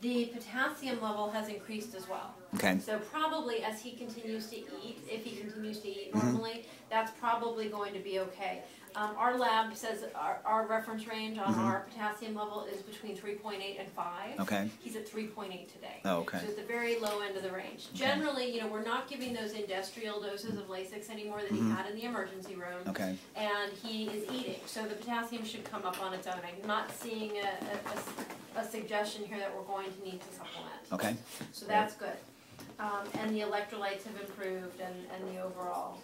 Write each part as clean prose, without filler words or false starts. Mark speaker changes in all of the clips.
Speaker 1: The potassium level has increased as well.
Speaker 2: Okay.
Speaker 1: So probably as he continues to eat, if he continues to eat normally, that's probably going to be okay. Our lab says our reference range on our potassium level is between 3.8 and 5.
Speaker 2: Okay.
Speaker 1: He's at 3.8 today.
Speaker 2: Oh, okay.
Speaker 1: So at the very low end of the range.
Speaker 2: Okay.
Speaker 1: Generally, you know, we're not giving those industrial doses of Lasix anymore that he had in the emergency room.
Speaker 2: Okay.
Speaker 1: And he is eating, so the potassium should come up on its own. I'm not seeing a suggestion here that we're going to need to supplement.
Speaker 2: Okay.
Speaker 1: So that's good. And the electrolytes have improved, and the overall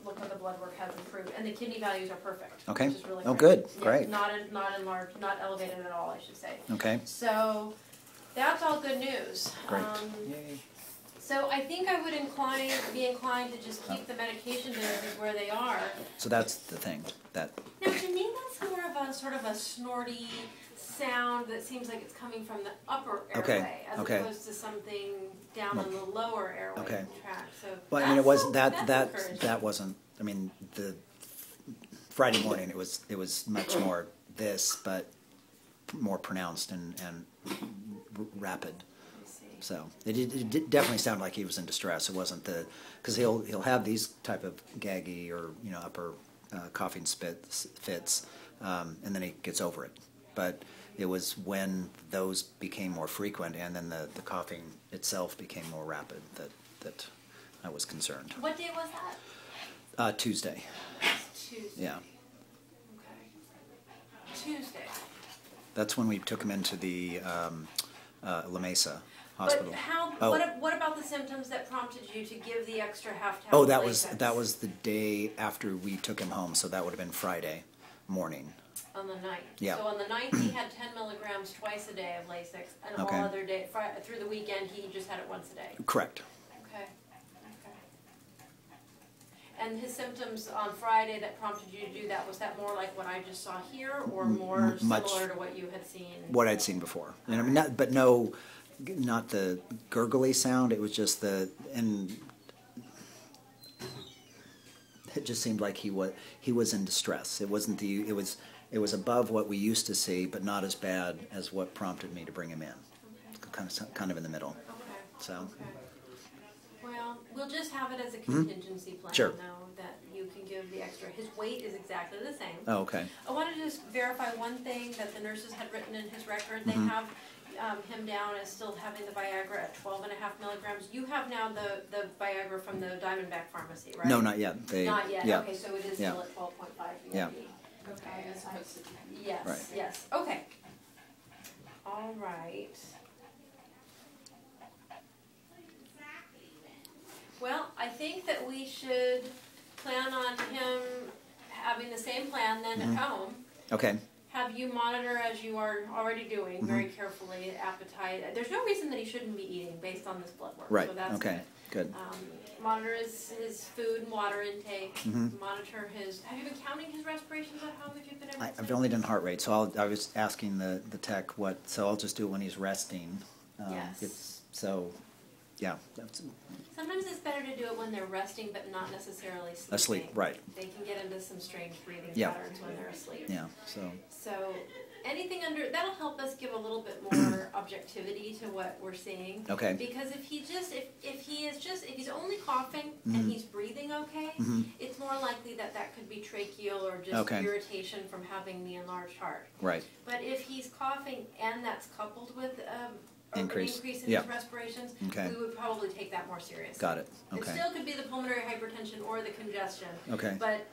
Speaker 1: look of the blood work has improved, and the kidney values are perfect.
Speaker 2: Okay.
Speaker 1: Which is really
Speaker 2: great.
Speaker 1: good.
Speaker 2: Yeah, great.
Speaker 1: Not enlarged, not elevated at all, I should say.
Speaker 2: Okay.
Speaker 1: So that's all good news.
Speaker 2: Great. Yay.
Speaker 1: So I think I would be inclined to just keep the medication doses where they are.
Speaker 2: So that's the thing. Now
Speaker 1: to me, that's more of a sort of a snorty sound that seems like it's coming from the upper airway, as opposed to something down on the lower airway tract. So
Speaker 2: well, I mean, it wasn't that wasn't. I mean, the Friday morning it was much more this, but more pronounced and rapid. So it definitely sounded like he was in distress. It wasn't because he'll have these type of gaggy or upper coughing fits, and then he gets over it. But it was when those became more frequent, and then the coughing itself became more rapid that I was concerned.
Speaker 1: What day was that?
Speaker 2: Tuesday.
Speaker 1: Tuesday.
Speaker 2: Yeah.
Speaker 1: Okay. Tuesday.
Speaker 2: That's when we took him into the La Mesa hospital.
Speaker 1: But what about the symptoms that prompted you to give the extra half tablet?
Speaker 2: Oh, that was the day after we took him home, so that would have been Friday morning.
Speaker 1: On the 9th.
Speaker 2: Yeah.
Speaker 1: So on the 9th he had 10 milligrams twice a day of Lasix, and all other day through the weekend he just had it once a day.
Speaker 2: Correct.
Speaker 1: Okay. And his symptoms on Friday that prompted you to do that, was that more like what I just saw here, or more similar to what you had seen?
Speaker 2: What I'd seen before. And I mean, not the gurgly sound. It was just and it just seemed like he was in distress. It wasn't it was above what we used to see, but not as bad as what prompted me to bring him in. Okay. Kind of in the middle.
Speaker 1: Okay.
Speaker 2: So.
Speaker 1: Okay. Well, we'll just have it as a contingency plan,
Speaker 2: sure.
Speaker 1: though, that you can give the extra. His weight is exactly the same.
Speaker 2: Oh, okay.
Speaker 1: I wanted to just verify one thing that the nurses had written in his record. They have him down as still having the Viagra at 12.5 milligrams. You have now the Viagra from the Diamondback Pharmacy, right?
Speaker 2: No, not yet.
Speaker 1: Not yet.
Speaker 2: Yeah.
Speaker 1: Okay, so it is still at 12.5 BID.
Speaker 2: Yeah.
Speaker 1: Okay. Yes.
Speaker 2: Right.
Speaker 1: Yes. Okay. All right. Well, I think that we should plan on him having the same plan then at home.
Speaker 2: Okay.
Speaker 1: Have you monitor, as you are already doing, very carefully, appetite. There's no reason that he shouldn't be eating based on this blood work.
Speaker 2: Right.
Speaker 1: So that's
Speaker 2: okay. Good.
Speaker 1: Monitor his food and water intake. Monitor his. Have you been counting his respirations at home? Have you been able to?
Speaker 2: I've only done heart rate, so I was asking the tech what. So I'll just do it when he's resting.
Speaker 1: Yes.
Speaker 2: Yeah.
Speaker 1: Sometimes it's better to do it when they're resting, but not necessarily sleeping.
Speaker 2: Asleep, right.
Speaker 1: They can get into some strange breathing patterns when they're asleep.
Speaker 2: Yeah,
Speaker 1: So anything that'll help us give a little bit more objectivity to what we're seeing.
Speaker 2: Okay.
Speaker 1: Because if he's only coughing and he's breathing okay, it's more likely that could be tracheal or just irritation from having the enlarged heart.
Speaker 2: Right.
Speaker 1: But if he's coughing and that's coupled with an increase in his respirations, we would probably take that more seriously.
Speaker 2: Got it. Okay.
Speaker 1: It still could be the pulmonary hypertension or the congestion.
Speaker 2: Okay.
Speaker 1: But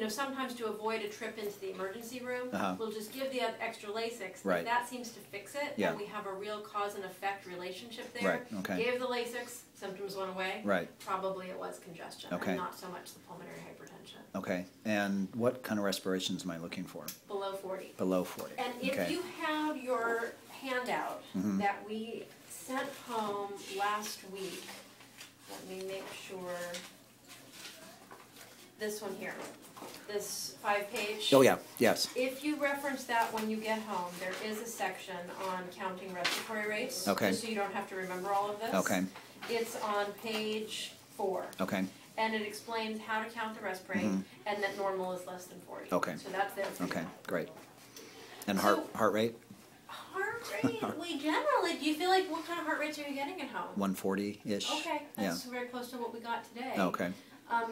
Speaker 1: sometimes to avoid a trip into the emergency room, we'll just give the extra Lasix.
Speaker 2: Right.
Speaker 1: If that seems to fix it, then we have a real cause and effect relationship there.
Speaker 2: Right. Okay.
Speaker 1: Gave the Lasix, symptoms went away.
Speaker 2: Right.
Speaker 1: Probably it was congestion, and not so much the pulmonary hypertension.
Speaker 2: Okay. And what kind of respirations am I looking for?
Speaker 1: Below 40.
Speaker 2: Below 40.
Speaker 1: And if you have your handout that we sent home last week, let me make sure, this one here, this 5-page.
Speaker 2: Oh yeah, yes.
Speaker 1: If you reference that when you get home, there is a section on counting respiratory rates.
Speaker 2: Okay.
Speaker 1: Just so you don't have to remember all of this.
Speaker 2: Okay.
Speaker 1: It's on page 4.
Speaker 2: Okay.
Speaker 1: And it explains how to count the respirate and that normal is less than 40.
Speaker 2: Okay.
Speaker 1: So that's there for you.
Speaker 2: Okay, great. And heart rate?
Speaker 1: Heart Great. We generally, do you feel like, what kind of heart rates are you getting at home?
Speaker 2: 140-ish.
Speaker 1: Okay, that's very close to what we got today.
Speaker 2: Okay.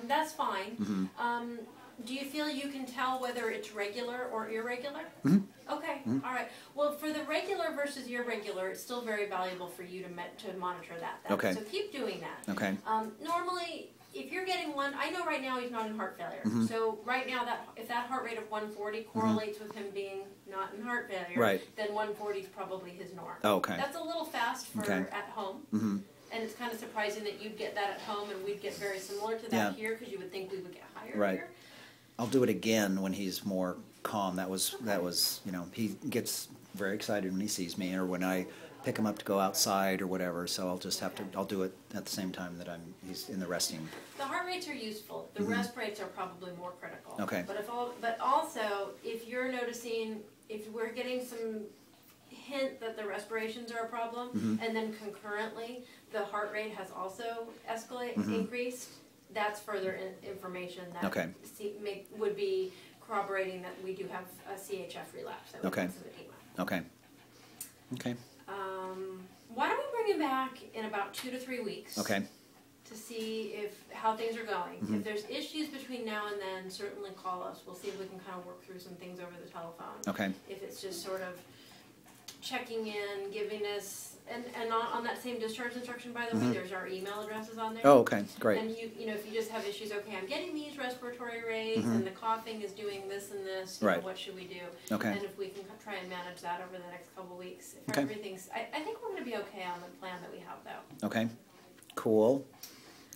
Speaker 1: That's fine. Do you feel you can tell whether it's regular or irregular? Okay, all right. Well, for the regular versus irregular, it's still very valuable for you to monitor that.
Speaker 2: Okay.
Speaker 1: So keep doing that.
Speaker 2: Okay.
Speaker 1: Normally, if you're getting one, I know right now he's not in heart failure. So right now, if that heart rate of 140 correlates with him being not in heart failure, then 140 is probably his norm.
Speaker 2: Oh, okay.
Speaker 1: That's a little fast for at home. And it's kind of surprising that you'd get that at home and we'd get very similar to that here, because you would think we would get higher here.
Speaker 2: I'll do it again when he's more calm. That was you know, he gets very excited when he sees me, or when I pick him up to go outside or whatever. So I'll just have to, I'll do it at the same time that he's in the resting.
Speaker 1: The heart rates are useful. The rest rates are probably more critical.
Speaker 2: Okay.
Speaker 1: But also, if you're noticing, if we're getting some hint that the respirations are a problem, and then concurrently the heart rate has also increased, that's further information that would be corroborating that we do have a CHF relapse. That some edema.
Speaker 2: Okay. Okay.
Speaker 1: Why don't we bring him back in about 2 to 3 weeks?
Speaker 2: Okay.
Speaker 1: To see how things are going. If there's issues between now and then, certainly call us. We'll see if we can kind of work through some things over the telephone.
Speaker 2: Okay.
Speaker 1: If it's just sort of checking in, giving us, and on that same discharge instruction, by the way, there's our email addresses on there.
Speaker 2: Oh, okay, great.
Speaker 1: And you know, if you just have issues, okay, I'm getting these respiratory rates, and the coughing is doing this and this, you know, what should we do?
Speaker 2: Okay.
Speaker 1: And if we can try and manage that over the next couple of weeks. If everything's, I think we're going to be okay on the plan that we have, though. Okay,
Speaker 2: cool.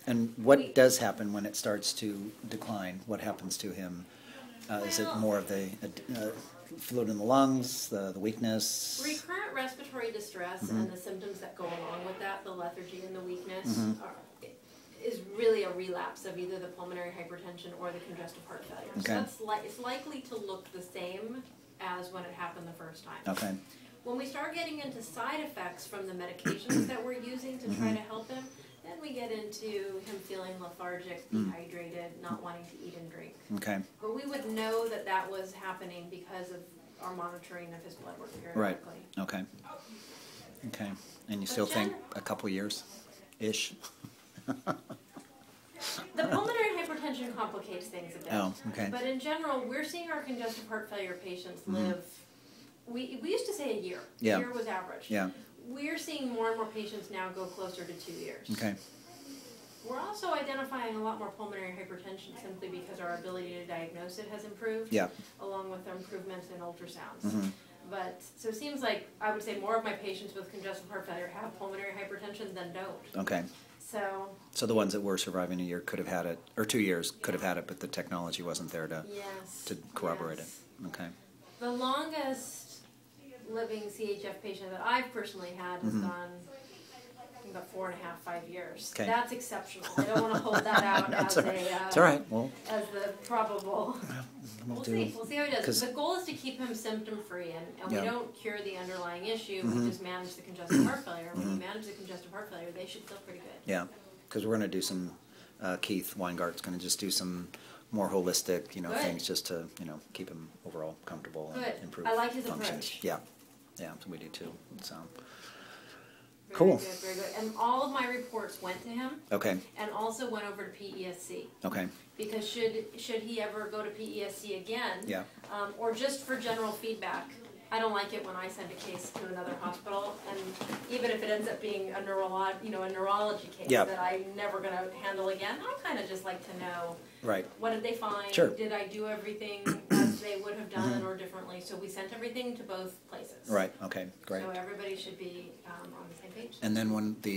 Speaker 2: And what does happen when it starts to decline? What happens to him? Is it more of the fluid in the lungs, the weakness?
Speaker 1: Recurrent respiratory distress and the symptoms that go along with that, the lethargy and the weakness, is really a relapse of either the pulmonary hypertension or the congestive heart failure.
Speaker 2: Okay.
Speaker 1: So it's likely to look the same as when it happened the first time.
Speaker 2: Okay.
Speaker 1: When we start getting into side effects from the medications that we're using to try to help him, then we get into him feeling lethargic, dehydrated, not wanting to eat and drink.
Speaker 2: Okay.
Speaker 1: But we would know that that was happening because of our monitoring of his blood work periodically.
Speaker 2: Right. Okay. Okay. And you still think a couple years-ish?
Speaker 1: The pulmonary hypertension complicates things a bit.
Speaker 2: Oh, okay.
Speaker 1: But in general, we're seeing our congestive heart failure patients live, we used to say a year. A year was average.
Speaker 2: Yeah.
Speaker 1: We're seeing more and more patients now go closer to 2 years.
Speaker 2: Okay.
Speaker 1: We're also identifying a lot more pulmonary hypertension simply because our ability to diagnose it has improved, along with improvements in ultrasounds. But so it seems like I would say more of my patients with congestive heart failure have pulmonary hypertension than don't.
Speaker 2: Okay.
Speaker 1: So
Speaker 2: the ones that were surviving a year could have had it, or 2 years could have had it, but the technology wasn't there to corroborate it. Okay.
Speaker 1: The longest living CHF patient that I've personally had has gone about 4.5, 5 years.
Speaker 2: Okay.
Speaker 1: That's exceptional. I don't want to hold that out as
Speaker 2: it's all right. Well,
Speaker 1: as the probable. We'll see. We'll see how he does. The goal is to keep him symptom free, and we don't cure the underlying issue. We just manage the congestive heart failure. When we manage the congestive heart failure, they should feel pretty good.
Speaker 2: Yeah, because we're going to do some. Keith Weingart's going to just do some more holistic, things just to, keep him overall comfortable and improve.
Speaker 1: I like his
Speaker 2: functions.
Speaker 1: approach.
Speaker 2: Yeah, we do too. So.
Speaker 1: Very
Speaker 2: Cool.
Speaker 1: Good, very good. And all of my reports went to him.
Speaker 2: Okay.
Speaker 1: And also went over to PESC.
Speaker 2: Okay.
Speaker 1: Because should he ever go to PESC again, or just for general feedback, I don't like it when I send a case to another hospital, and even if it ends up being a neurology case that I'm never going to handle again, I kind of just like to know.
Speaker 2: Right.
Speaker 1: What did they find?
Speaker 2: Sure.
Speaker 1: Did I do everything as they would have done or differently? So we sent everything to both places.
Speaker 2: Right. Okay. Great.
Speaker 1: So everybody should be on the same page.
Speaker 2: And then when the